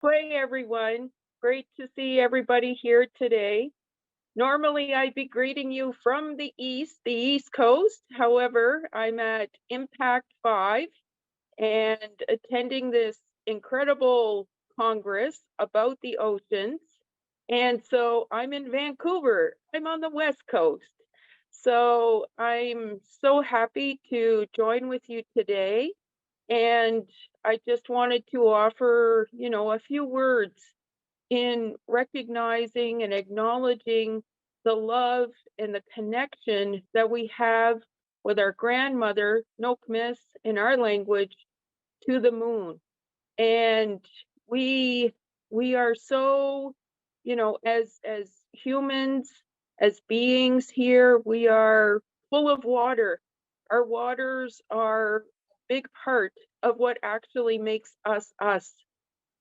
Hey everyone, great to see everybody here today. Normally I'd be greeting you from the East Coast. However, I'm at Impact 5 and attending this incredible Congress about the oceans. And so I'm in Vancouver. I'm on the West Coast. So I'm so happy to join with you today. And I just wanted to offer, a few words in recognizing and acknowledging the love and the connection that we have with our grandmother, Nokmis, in our language, to the moon. And we we are so, as humans, as beings here, we are full of water. Our waters are a big part of what actually makes us us.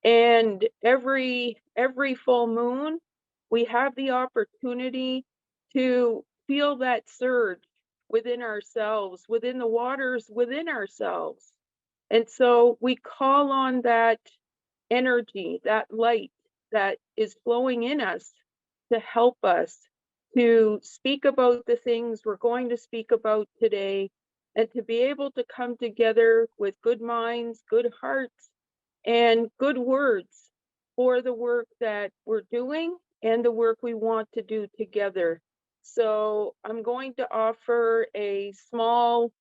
And every full moon, we have the opportunity to feel that surge within ourselves, within the waters, within ourselves. And so we call on that energy, that light that is flowing in us to help us to speak about the things we're going to speak about today, and to be able to come together with good minds, good hearts, and good words for the work that we're doing and the work we want to do together. So I'm going to offer a small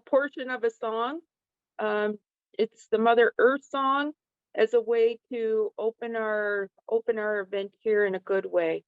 portion of a song. Um, it's the Mother Earth song, as a way to open our event here in a good way.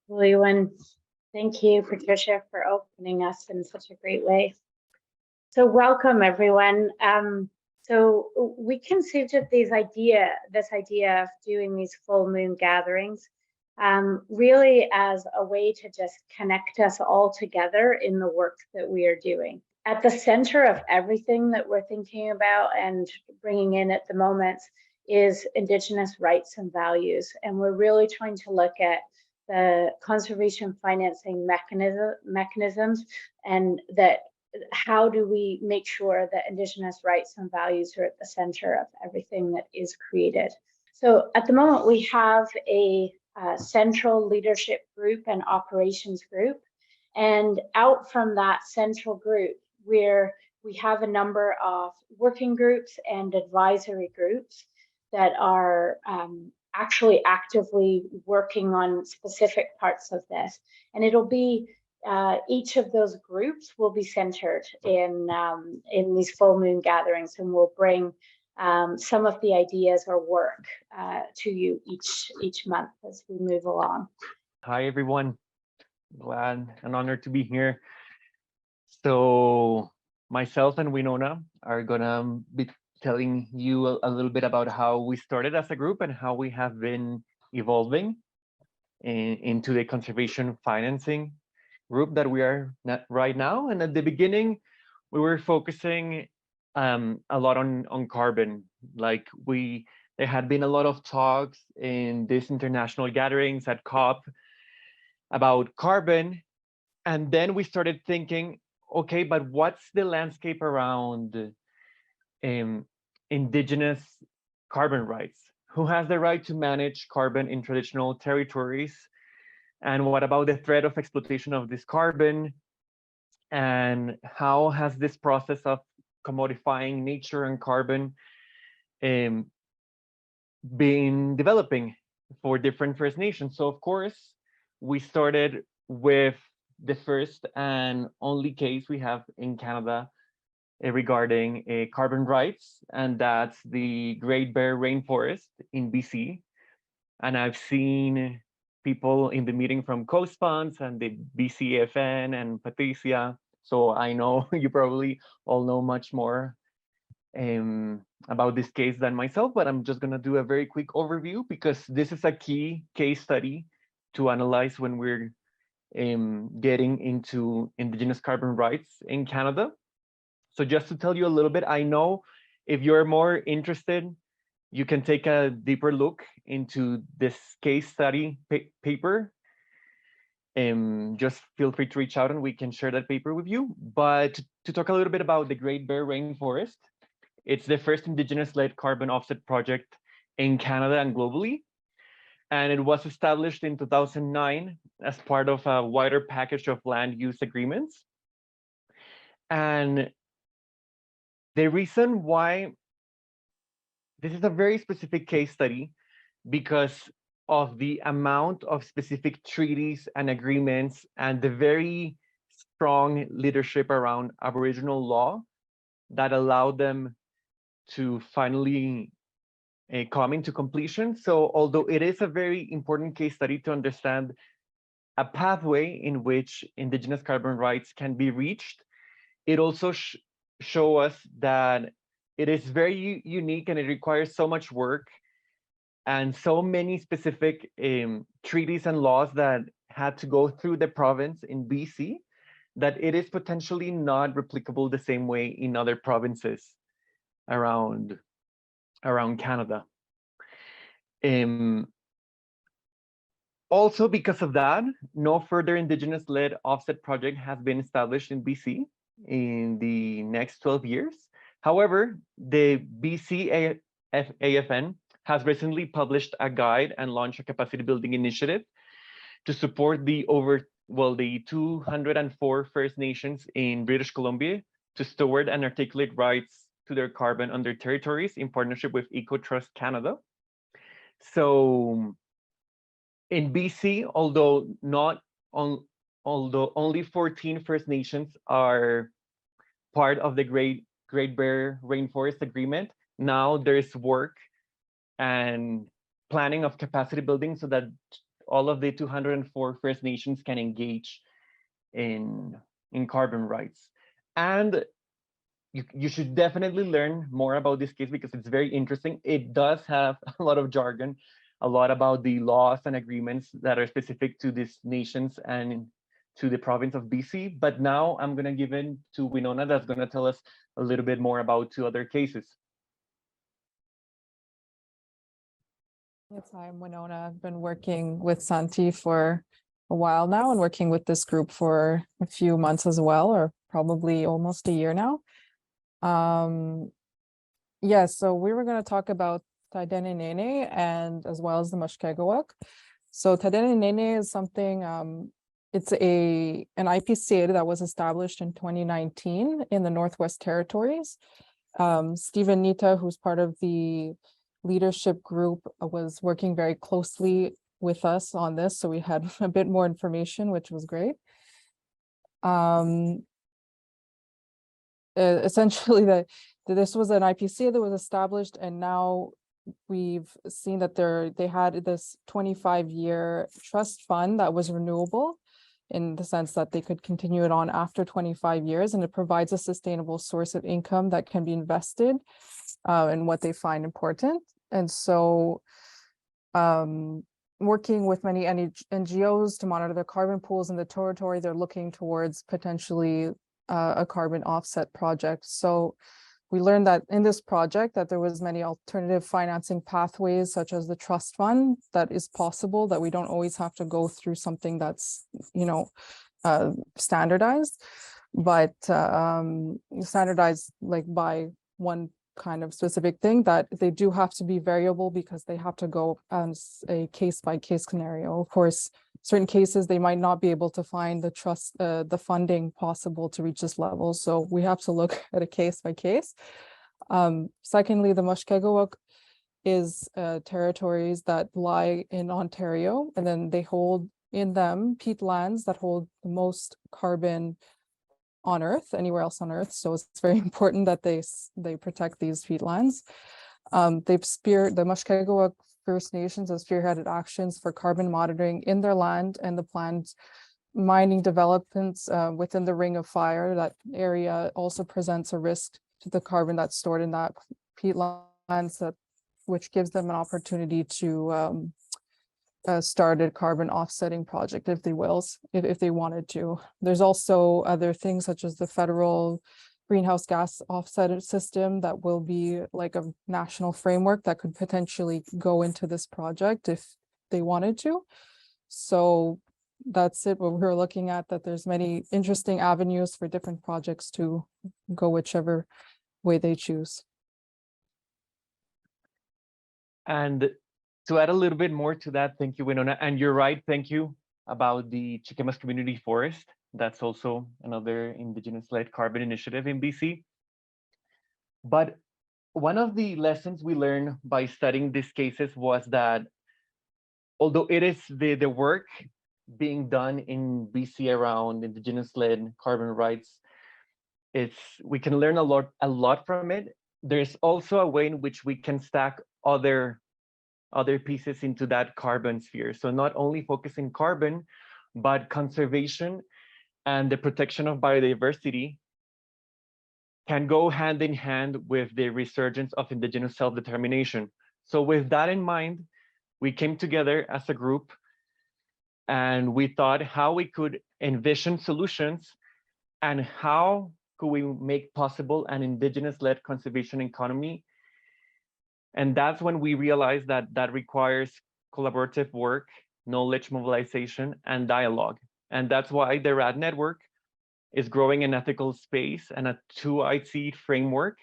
Lewan, thank you, Patricia, for opening us in such a great way. So welcome, everyone. So we conceived of this idea of doing these full moon gatherings, really as a way to just connect us all together in the work that we are doing. At the center of everything that we're thinking about and bringing in at the moment is Indigenous rights and values. And we're really trying to look at the conservation financing mechanisms, and that how do we make sure that Indigenous rights and values are at the center of everything that is created. So at the moment, we have a central leadership group and operations group. And out from that central group, where we have a number of working groups and advisory groups that are actually actively working on specific parts of this. And it'll be each of those groups will be centered in these full moon gatherings, and we'll bring some of the ideas or work to you each month as we move along. Hi, everyone. Glad and honored to be here. So myself and Winona are gonna be telling you a little bit about how we started as a group and how we have been evolving into the conservation financing group that we are right now. And at the beginning, we were focusing a lot on carbon. Like there had been a lot of talks in these international gatherings at COP about carbon. And then we started thinking, okay, but what's the landscape around Indigenous carbon rights? Who has the right to manage carbon in traditional territories? And what about the threat of exploitation of this carbon? And how has this process of commodifying nature and carbon been developing for different First Nations. So of course, we started with the first and only case we have in Canada regarding carbon rights, and that's the Great Bear Rainforest in BC. And I've seen people in the meeting from Coast Funds and the BCFN and Patricia. So I know you probably all know much more about this case than myself, but I'm just gonna do a very quick overview because this is a key case study to analyze when we're getting into Indigenous carbon rights in Canada. So just to tell you a little bit, I know if you're more interested, you can take a deeper look into this case study paper. Just feel free to reach out and we can share that paper with you. But to talk a little bit about the Great Bear Rainforest, it's the first Indigenous-led carbon offset project in Canada and globally. And it was established in 2009 as part of a wider package of land use agreements. And the reason why this is a very specific case study because of the amount of specific treaties and agreements and the very strong leadership around Aboriginal law that allowed them to finally come into completion. So although it is a very important case study to understand a pathway in which Indigenous carbon rights can be reached, it also show us that it is very unique and it requires so much work and so many specific treaties and laws that had to go through the province in BC that it is potentially not replicable the same way in other provinces around Canada. Also, because of that, no further Indigenous-led offset project has been established in BC in the next 12 years. However, the BC AFN has recently published a guide and launched a capacity building initiative to support the 204 First Nations in British Columbia to steward and articulate rights to their carbon on their territories in partnership with EcoTrust Canada. So in BC, although only 14 First Nations are part of the Great Bear Rainforest Agreement, now there's work and planning of capacity building so that all of the 204 First Nations can engage in carbon rights. And you should definitely learn more about this case because it's very interesting. It does have a lot of jargon, a lot about the laws and agreements that are specific to these nations and to the province of BC. But now I'm going to give in to Winona that's going to tell us a little bit more about two other cases. Yes, I'm Winona. I've been working with Santi for a while now and working with this group for a few months as well, or probably almost a year now. So we were going to talk about Taidenenene and as well as the Mushkegowuk. So Taidenenene is something, it's an IPCA that was established in 2019 in the Northwest Territories. Stephen Nita, who's part of the leadership group, was working very closely with us on this. So we had a bit more information, which was great. Essentially, this was an IPCA that was established, and now we've seen that they had this 25-year trust fund that was renewable in the sense that they could continue it on after 25 years, and it provides a sustainable source of income that can be invested in what they find important. And so working with many NGOs to monitor their carbon pools in the territory, they're looking towards potentially a carbon offset project. So we learned that in this project that there was many alternative financing pathways, such as the trust fund, that is possible, that we don't always have to go through something that's, standardized, but standardized like by one kind of specific thing, that they do have to be variable because they have to go as a case-by-case scenario. Of course, certain cases, they might not be able to find the funding possible to reach this level. So we have to look at a case by case. Secondly, the Mushkegowuk is territories that lie in Ontario, and then they hold in them peatlands that hold the most carbon on Earth, anywhere else on Earth. So it's very important that they protect these peatlands. The Mushkegowuk First Nations have spearheaded actions for carbon monitoring in their land, and the planned mining developments within the Ring of Fire. That area also presents a risk to the carbon that's stored in that peatlands, which gives them an opportunity to start a carbon offsetting project if they wanted to. There's also other things such as the federal greenhouse gas offset system that will be like a national framework that could potentially go into this project if they wanted to. So that's it, what we're looking at, that there's many interesting avenues for different projects to go whichever way they choose. And to add a little bit more to that, thank you, Winona. And you're right, thank you about the Chikemas Community Forest. That's also another Indigenous-led carbon initiative in BC. But one of the lessons we learned by studying these cases was that although it is the work being done in BC around Indigenous-led carbon rights, we can learn a lot from it. There's also a way in which we can stack other pieces into that carbon sphere. So not only focusing carbon, but conservation and the protection of biodiversity can go hand in hand with the resurgence of Indigenous self-determination. So with that in mind, we came together as a group and we thought how we could envision solutions and how could we make possible an Indigenous-led conservation economy. And that's when we realized that that requires collaborative work, knowledge mobilization, and dialogue. And that's why the RAD Network is growing an ethical space and a 2IC framework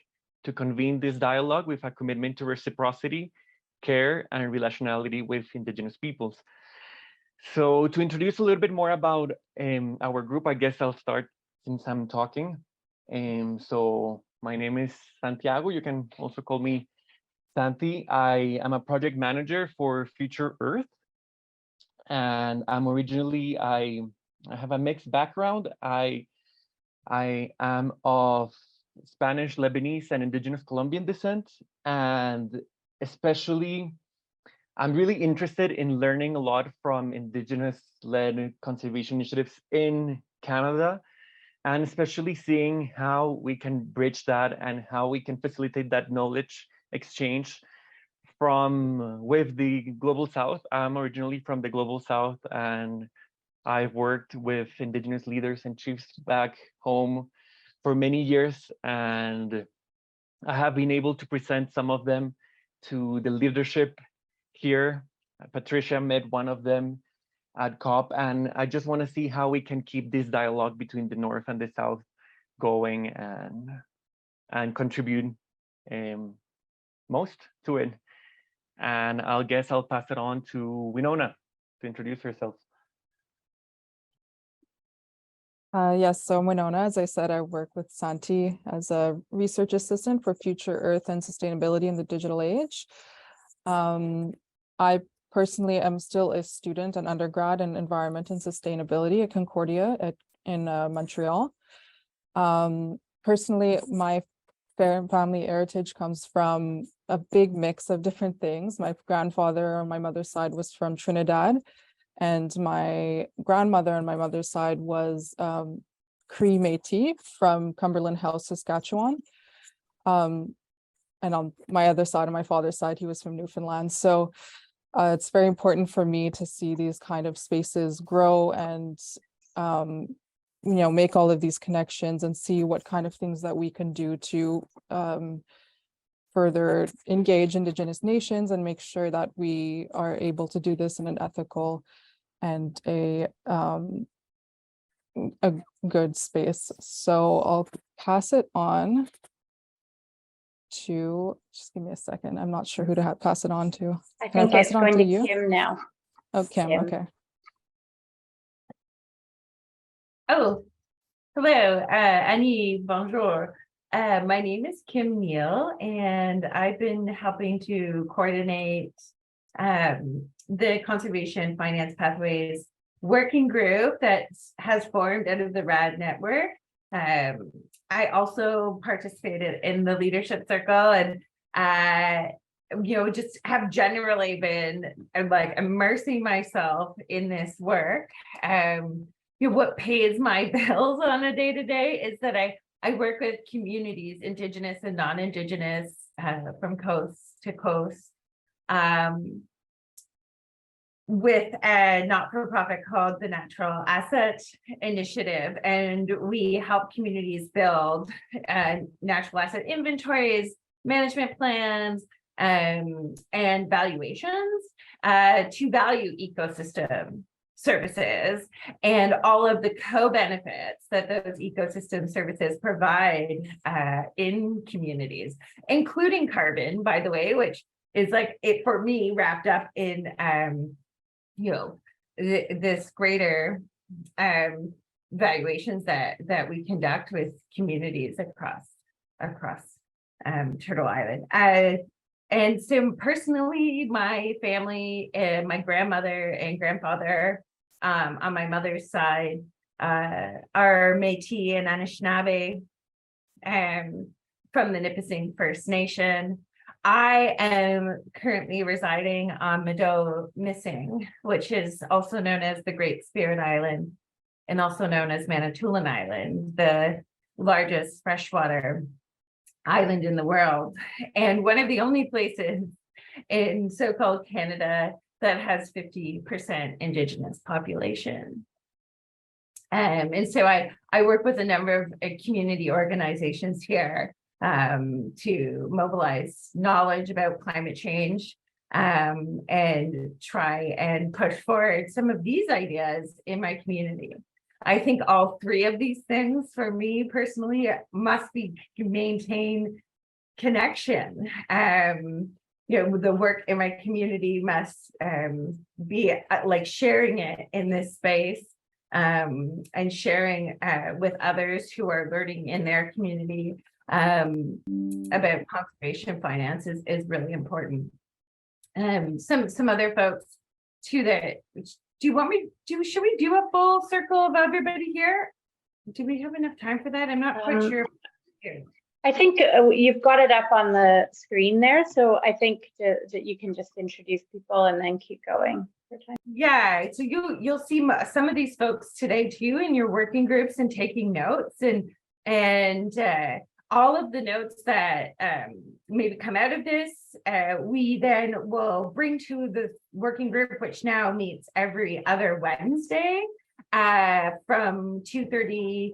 to convene this dialogue with a commitment to reciprocity, care, and relationality with Indigenous peoples. So to introduce a little bit more about our group, I guess I'll start since I'm talking. So my name is Santiago. You can also call me Santi. I am a project manager for Future Earth. And I'm originally, I have a mixed background. I am of Spanish, Lebanese, and Indigenous Colombian descent. And especially, I'm really interested in learning a lot from Indigenous-led conservation initiatives in Canada, and especially seeing how we can bridge that and how we can facilitate that knowledge exchange with the Global South. I'm originally from the Global South, and I've worked with Indigenous leaders and chiefs back home for many years, and I have been able to present some of them to the leadership here. Patricia met one of them at COP, and I just want to see how we can keep this dialogue between the North and the South going and contribute most to it. And I'll pass it on to Winona to introduce herself. Yes, so Winona, as I said, I work with Santi as a research assistant for Future Earth and Sustainability in the Digital Age. I personally am still a student and undergrad in Environment and Sustainability at Concordia in Montreal. Personally, my family heritage comes from a big mix of different things. My grandfather on my mother's side was from Trinidad, and my grandmother on my mother's side was Cree Métis from Cumberland House, Saskatchewan. And on my other side, on my father's side, he was from Newfoundland. So it's very important for me to see these kind of spaces grow and make all of these connections and see what kind of things that we can do to further engage Indigenous nations and make sure that we are able to do this in an ethical and a good space. So I'll pass it on to, just give me a second. I'm not sure who to pass it on to. I Can think pass it's it on going to to you? Kim now. Oh, Kim, Kim. okay. Oh, hello, Annie, bonjour. My name is Kim Neal, and I've been helping to coordinate the Conservation Finance Pathways working group that has formed out of the RAD Network. I also participated in the Leadership Circle, and just have generally been like immersing myself in this work. What pays my bills on a day-to-day is that I work with communities, Indigenous and non-Indigenous, from coast to coast, with a not-for-profit called the Natural Asset Initiative. And we help communities build natural asset inventories, management plans, and valuations to value ecosystem services and all of the co-benefits that those ecosystem services provide in communities, including carbon, by the way, which is like it for me wrapped up in this greater valuations that we conduct with communities across Turtle Island. And so personally, my family and my grandmother and grandfather on my mother's side are Métis and Anishinaabe from the Nipissing First Nation. I am currently residing on Mado-Missing, which is also known as the Great Spirit Island and also known as Manitoulin Island, the largest freshwater island in the world, and one of the only places in so-called Canada that has 50% Indigenous population. And so I work with a number of community organizations here to mobilize knowledge about climate change and try and push forward some of these ideas in my community. I think all three of these things for me personally must be maintain connection. The work in my community must be like sharing it in this space and sharing with others who are learning in their community about conservation finance is really important. Some other folks too that. Should we do a full circle of everybody here? Do we have enough time for that? I'm not quite sure. I think you've got it up on the screen there. So I think that you can just introduce people and then keep going. Yeah, so you'll see some of these folks today too in your working groups and taking notes and all of the notes that maybe come out of this, we then will bring to the working group, which now meets every other Wednesday from 2:30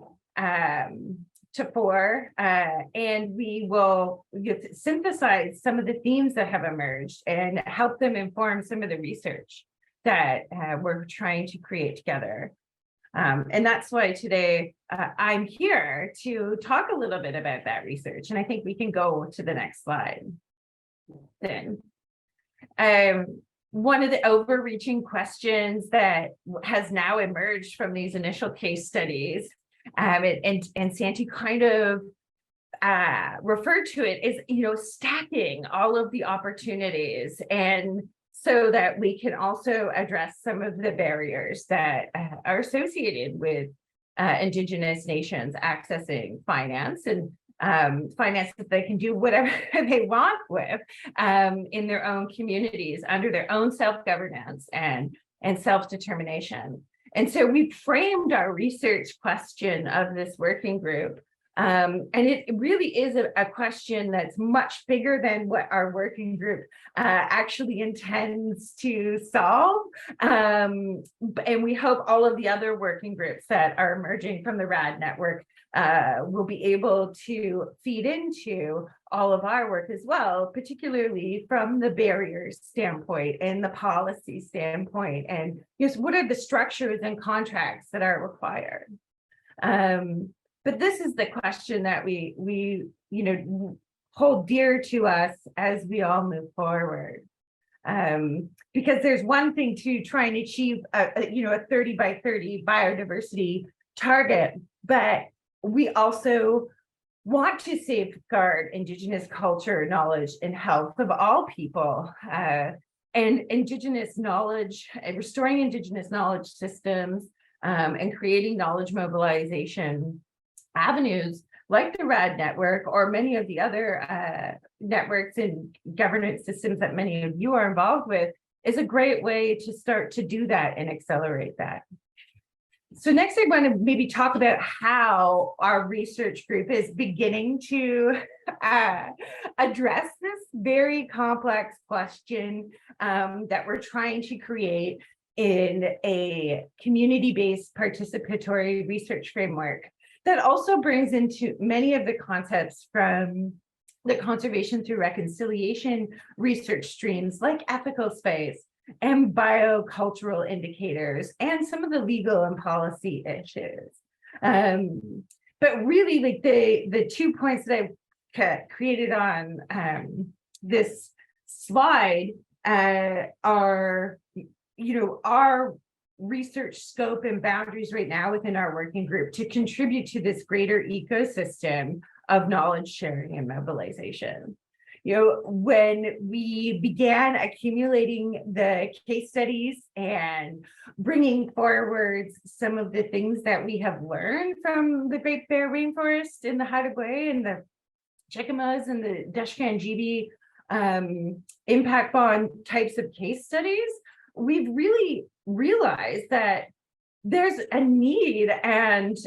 to 4. And we will synthesize some of the themes that have emerged and help them inform some of the research that we're trying to create together. And that's why today I'm here to talk a little bit about that research. And I think we can go to the next slide. Then, one of the overreaching questions that has now emerged from these initial case studies, and Santi kind of referred to it, is stacking all of the opportunities, and so that we can also address some of the barriers that are associated with Indigenous nations accessing finance and finance that they can do whatever they want with in their own communities under their own self-governance and self-determination. And so we framed our research question of this working group. And it really is a question that's much bigger than what our working group actually intends to solve. And we hope all of the other working groups that are emerging from the RAD network will be able to feed into all of our work as well, particularly from the barriers standpoint and the policy standpoint, and just what are the structures and contracts that are required. But this is the question that we hold dear to us as we all move forward. Because there's one thing to try and achieve a 30 by 30 biodiversity target, but we also want to safeguard Indigenous culture, knowledge, and health of all people, and Indigenous knowledge, restoring Indigenous knowledge systems, and creating knowledge mobilization avenues like the RAD network or many of the other networks and governance systems that many of you are involved with is a great way to start to do that and accelerate that. So next I want to maybe talk about how our research group is beginning to address this very complex question that we're trying to create in a community-based participatory research framework that also brings into many of the concepts from the conservation through reconciliation research streams like ethical space and biocultural indicators and some of the legal and policy issues. But really, like the 2 points that I've created on this slide are, our research scope and boundaries right now within our working group to contribute to this greater ecosystem of knowledge sharing and mobilization. When we began accumulating the case studies and bringing forward some of the things that we have learned from the Great Bear Rainforest in the Haida Gwaii and the Chickamas and the Deshkanjibi impact bond types of case studies, we've really realized that there's a need and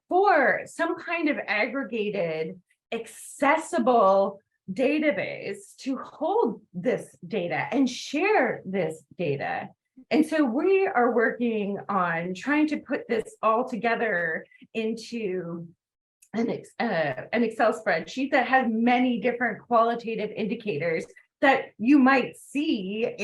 for some kind of aggregated, accessible database to hold this data and share this data. And so we are working on trying to put this all together into an Excel spreadsheet that has many different qualitative indicators that you might see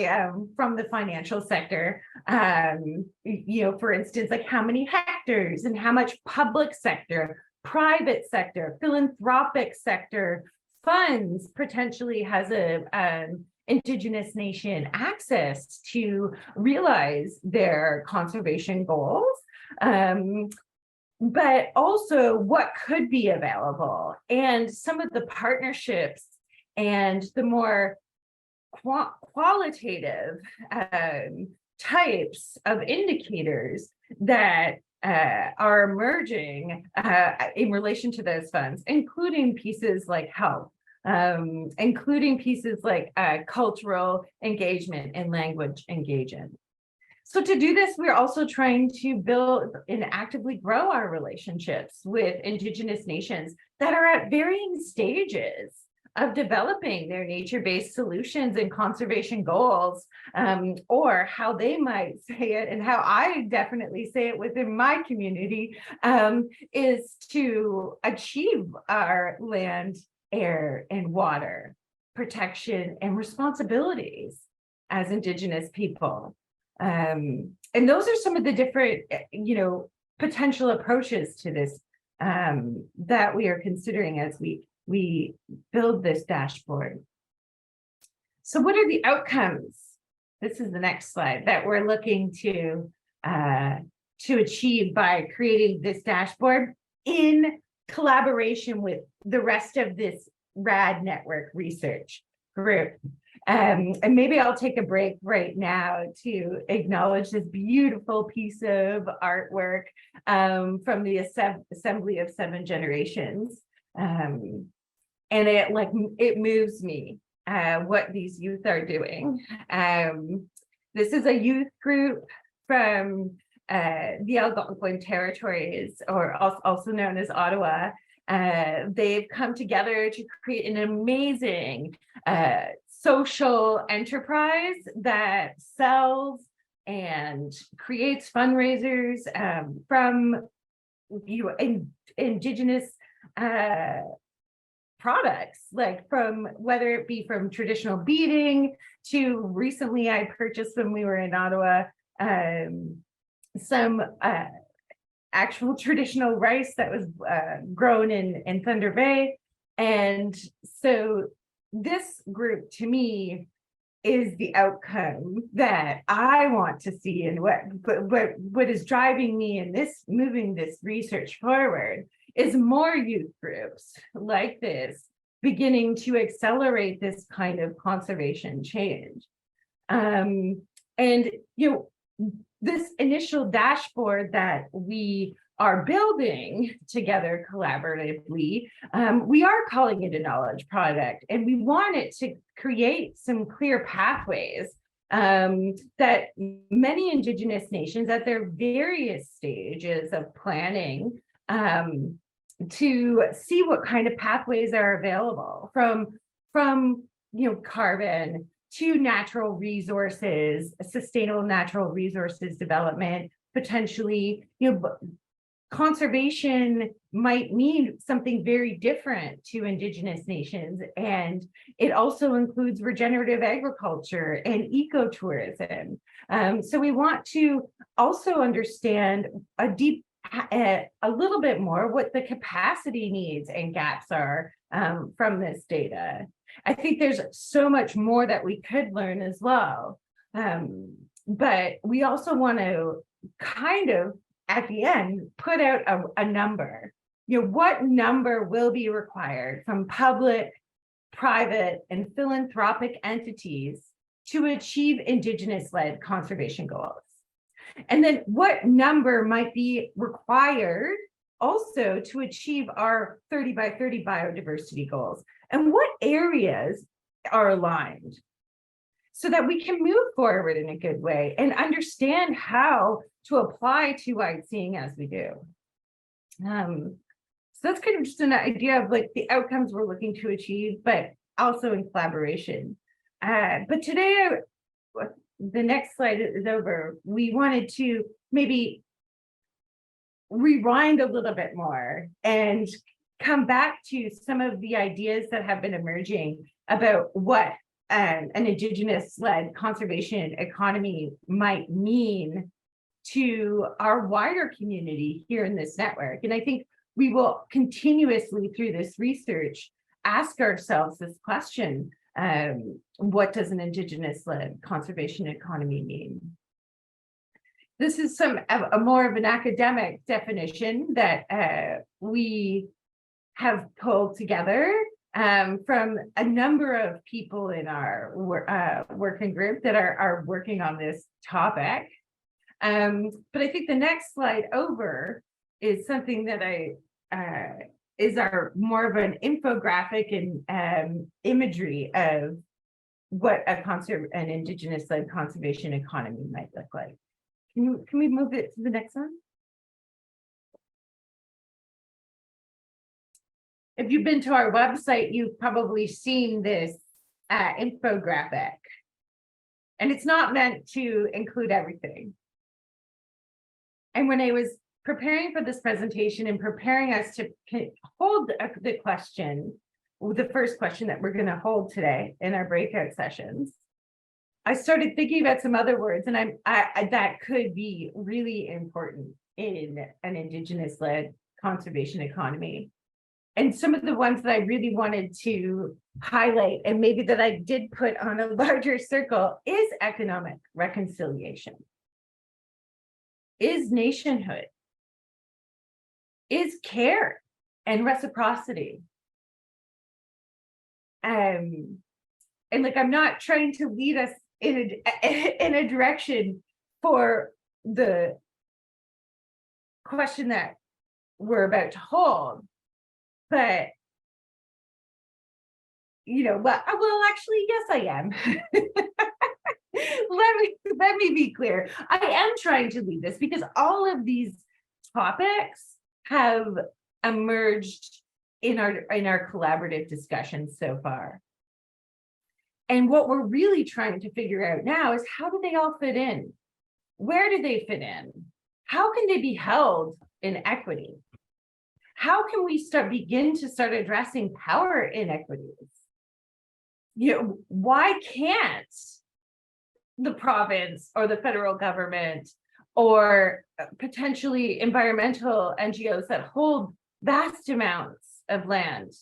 from the financial sector. For instance, like how many hectares and how much public sector, private sector, philanthropic sector funds potentially has a Indigenous nation access to realize their conservation goals. But also what could be available and some of the partnerships and the more qualitative types of indicators that are emerging in relation to those funds, including pieces like health, including pieces like cultural engagement and language engagement. So to do this, we're also trying to build and actively grow our relationships with Indigenous nations that are at varying stages of developing their nature-based solutions and conservation goals, or how they might say it, and how I definitely say it within my community, is to achieve our land, air, and water protection and responsibilities as Indigenous people. And those are some of the different, potential approaches to this that we are considering as we build this dashboard. So what are the outcomes? This is the next slide that we're looking to achieve by creating this dashboard in collaboration with the rest of this RAD Network research group. And maybe I'll take a break right now to acknowledge this beautiful piece of artwork from the Assembly of Seven Generations. And it moves me what these youth are doing. This is a youth group from the Algonquin territories, or also known as Ottawa. They've come together to create an amazing social enterprise that sells and creates fundraisers from Indigenous products, like from whether it be from traditional beading to recently I purchased when we were in Ottawa some actual traditional rice that was grown in Thunder Bay. And so this group to me is the outcome that I want to see, and what is driving me in this, moving this research forward, is more youth groups like this beginning to accelerate this kind of conservation change. And, this initial dashboard that we are building together collaboratively, we are calling it a knowledge project, and we want it to create some clear pathways that many Indigenous nations at their various stages of planning to see what kind of pathways are available from carbon to natural resources, sustainable natural resources development, potentially, conservation might mean something very different to Indigenous nations. And it also includes regenerative agriculture and ecotourism. So we want to also understand a little bit more what the capacity needs and gaps are from this data. I think there's so much more that we could learn as well. But we also want to kind of, at the end, put out a number. What number will be required from public, private, and philanthropic entities to achieve Indigenous-led conservation goals? And then what number might be required also to achieve our 30 by 30 biodiversity goals? And what areas are aligned so that we can move forward in a good way and understand how to apply to wide seeing as we do. So that's kind of just an idea of like the outcomes we're looking to achieve, but also in collaboration. But today, the next slide is over. We wanted to maybe rewind a little bit more and come back to some of the ideas that have been emerging about what an Indigenous-led conservation economy might mean to our wider community here in this network. And I think we will continuously through this research ask ourselves this question, what does an Indigenous-led conservation economy mean? This is a more of an academic definition that we have pulled together from a number of people in our working group that are working on this topic. But I think the next slide over is something that is our more of an infographic and imagery of what an Indigenous-led conservation economy might look like. Can we move it to the next one? If you've been to our website, you've probably seen this infographic, and it's not meant to include everything. And when I was preparing for this presentation and preparing us to hold the question, the first question that we're going to hold today in our breakout sessions, I started thinking about some other words, and that could be really important in an Indigenous-led conservation economy. And some of the ones that I really wanted to highlight, and maybe that I did put on a larger circle, is economic reconciliation, is nationhood, is care and reciprocity. And like, I'm not trying to lead us in a direction for the question that we're about to hold, but well, actually, yes, I am. Let me be clear. I am trying to lead this because all of these topics have emerged in our collaborative discussions so far. And what we're really trying to figure out now is, how do they all fit in? Where do they fit in? How can they be held in equity? How can we begin to start addressing power inequities? Why can't the province or the federal government or potentially environmental NGOs that hold vast amounts of land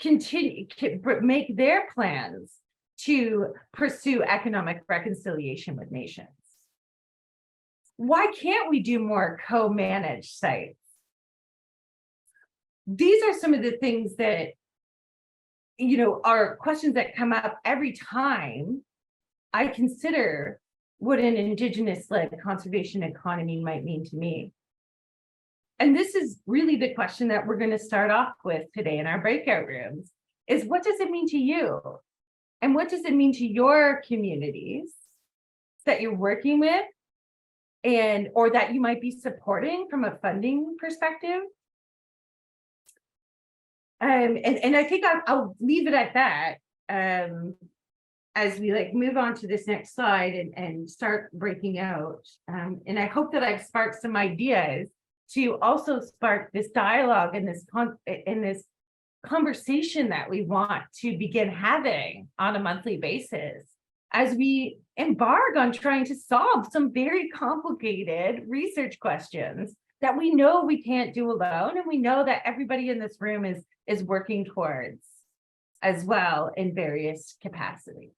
make their plans to pursue economic reconciliation with nations? Why can't we do more co-managed sites? these are some of the things that, you know, are questions that come up every time I consider what an Indigenous-led conservation economy might mean to me. And this is really the question that we're going to start off with today in our breakout rooms, is what does it mean to you? And what does it mean to your communities that you're working with, and or that you might be supporting from a funding perspective? And I think I'll leave it at that as we like move on to this next slide and start breaking out. And I hope that I've sparked some ideas to also spark this dialogue and this conversation that we want to begin having on a monthly basis as we embark on trying to solve some very complicated research questions that we know we can't do alone, and we know that everybody in this room is working towards as well in various capacities.